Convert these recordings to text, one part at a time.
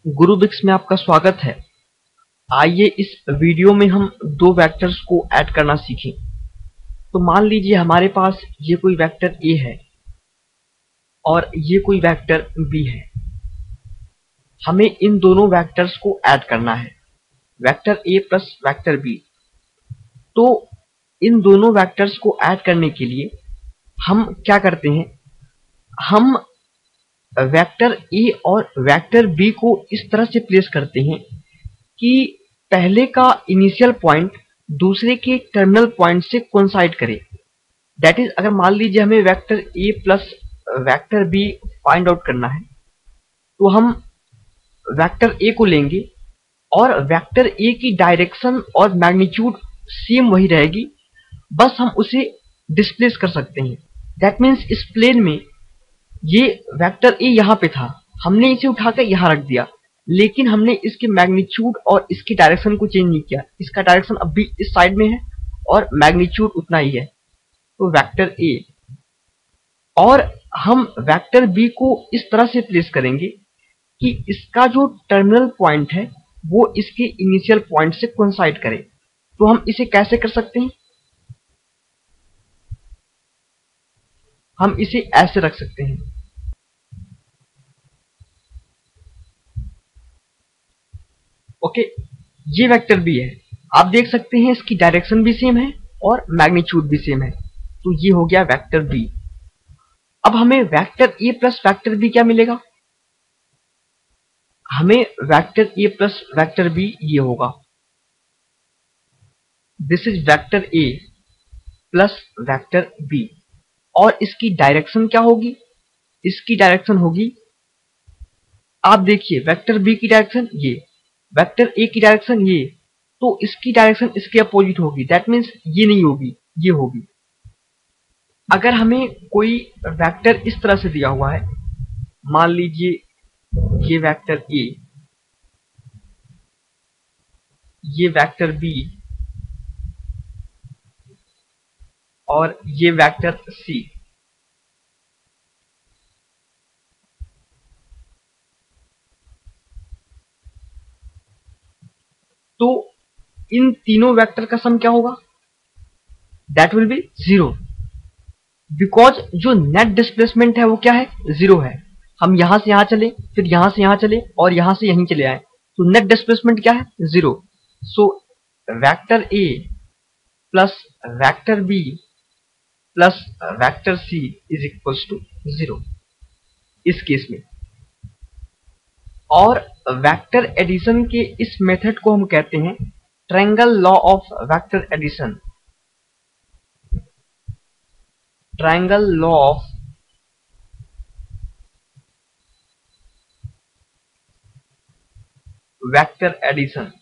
गुरुबिक्स में आपका स्वागत है। आइए इस वीडियो में हम दो वेक्टर्स को ऐड करना सीखें। तो मान लीजिए हमारे पास ये कोई वेक्टर a है और ये कोई वेक्टर b है। हमें इन दोनों वेक्टर्स को ऐड करना है, vector a plus vector b। तो इन दोनों वेक्टर्स को ऐड करने के लिए हम क्या करते हैं, हम वेक्टर a और वेक्टर b को इस तरह से प्लेस करते हैं कि पहले का इनिशियल पॉइंट दूसरे के टर्मिनल पॉइंट से कोइंसाइड करे। दैट इज, अगर मान लीजिए हमें vector a plus vector b find out करना है, तो हम वेक्टर a को लेंगे और वेक्टर a की डायरेक्शन और मैग्नीट्यूड सेम वही रहेगी, बस हम उसे डिस्प्लेस कर सकते हैं। दैट मीन्स इस प्लेन में ये वेक्टर a यहाँ पे था, हमने इसे उठाकर यहाँ रख दिया, लेकिन हमने इसके मैग्नीट्यूड और इसकी डायरेक्शन को चेंज नहीं किया। इसका डायरेक्शन अब भी इस साइड में है और मैग्नीट्यूड उतना ही है, तो वेक्टर a। और हम वेक्टर b को इस तरह से प्लेस करेंगे कि इसका जो टर्मिनल पॉइंट है वो इसके इनिशियल पॉइंट से कोइंसाइड करे। तो हम इसे कैसे कर सकते हैं, हम इसे ऐसे रख सकते हैं। ओके, ये वेक्टर b है, आप देख सकते हैं इसकी डायरेक्शन भी सेम है और मैग्नीट्यूड भी सेम है, तो ये हो गया वेक्टर b। अब हमें vector a plus vector b क्या मिलेगा, हमें vector a plus vector b ये होगा, this is vector a plus vector b। और इसकी डायरेक्शन क्या होगी, इसकी डायरेक्शन होगी, आप देखिए वेक्टर b की डायरेक्शन ये, वेक्टर a की डायरेक्शन ये, तो इसकी डायरेक्शन इसके अपोजिट होगी। दैट मीन्स ये नहीं होगी, ये होगी। अगर हमें कोई वेक्टर इस तरह से दिया हुआ है, मान लीजिए ये वेक्टर a, ये वेक्टर b और ये वेक्टर c, तो इन तीनों वेक्टर का सम क्या होगा, दैट विल बी 0, बिकॉज जो नेट डिस्प्लेसमेंट है वो क्या है, 0 है। हम यहां से यहां चले, फिर यहां से यहां चले और यहां से यहीं चले आए, तो नेट डिस्प्लेसमेंट क्या है, 0। So vector a plus vector b plus vector c is equals to 0 इस केस में। और वेक्टर एडिशन के इस मेथड को हम कहते हैं triangle law of vector addition, triangle law of vector addition.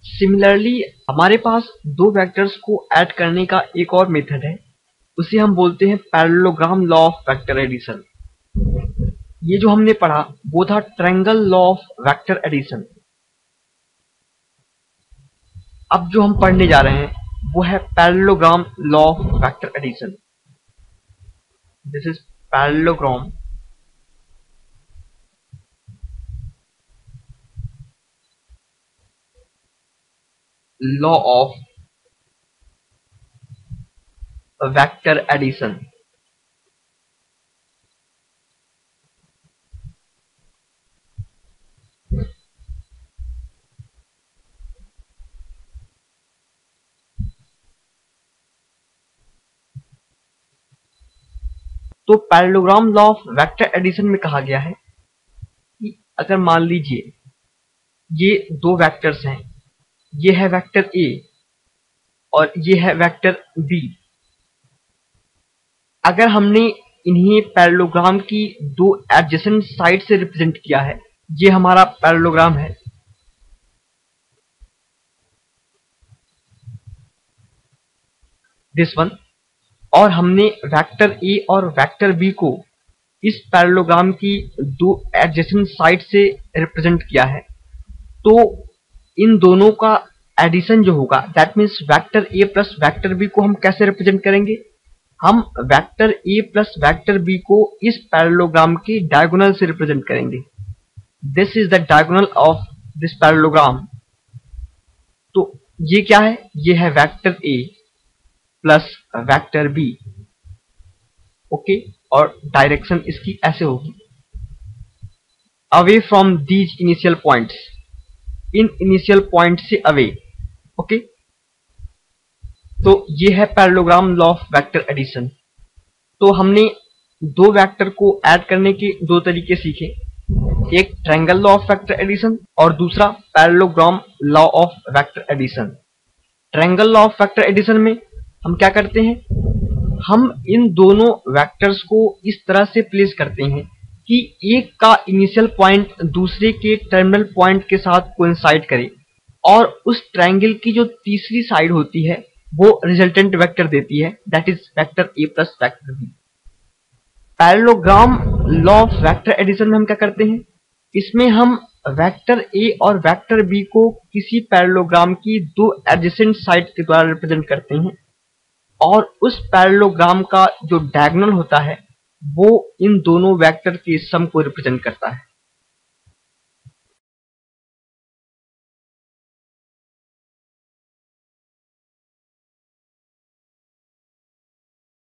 Similarly हमारे पास दो वेक्टर्स को ऐड करने का एक और मेथड है, उसे हम बोलते हैं parallelogram law of vector addition. ये जो हमने पढ़ा वो था triangle law of vector addition. अब जो हम पढ़ने जा रहे हैं वो है parallelogram law of vector addition. This is parallelogram law of vector addition. तो parallelogram law of vector addition में कहा गया है कि अगर मान लीजिए ये दो वेक्टर्स हैं, ये है वेक्टर a और ये है वेक्टर b, अगर हमने इन्हें पैरेललोग्राम की दो एडजेसेंट साइड से रिप्रेजेंट किया है, ये हमारा पैरेललोग्राम है, दिस वन, और हमने वेक्टर a और वेक्टर b को इस पैरेललोग्राम की दो एडजेसेंट साइड से रिप्रेजेंट किया है, तो इन दोनों का एडिशन जो होगा, that means vector A plus vector B को हम कैसे रिप्रेजेंट करेंगे? हम vector A plus vector B को इस पैरेललोग्राम के डायगोनल से रिप्रेजेंट करेंगे। This is the diagonal of this parallelogram. तो ये क्या है? ये है vector A plus vector B. Okay, और डायरेक्शन इसकी ऐसे होगी, away from these initial points, इन इनिशियल पॉइंट से अवे। ओके, तो ये है parallelogram law of vector addition. तो हमने दो वेक्टर को ऐड करने के दो तरीके सीखे, एक triangle law of vector addition और दूसरा parallelogram law of vector addition. Triangle law of vector addition में हम क्या करते हैं? हम इन दोनों वेक्टर्स को इस तरह से प्लेस करते हैं कि एक का इनिशियल पॉइंट दूसरे के टर्मिनल पॉइंट के साथ कोइंसाइड करे, और उस ट्रायंगल की जो तीसरी साइड होती है वो रिजल्टेंट वेक्टर देती है, that is vector A plus vector B. Parallelogram law of vector addition में हम क्या करते हैं? इसमें हम वेक्टर ए और वेक्टर बी को किसी पैरेललोग्राम की दो एडजेसेंट साइड के द्वारा रिप्रेजेंट करते हैं, और उस पैरेललोग्राम का जो डायगोनल होता है वो इन दोनों वेक्टर के सम को रिप्रेजेंट करता है।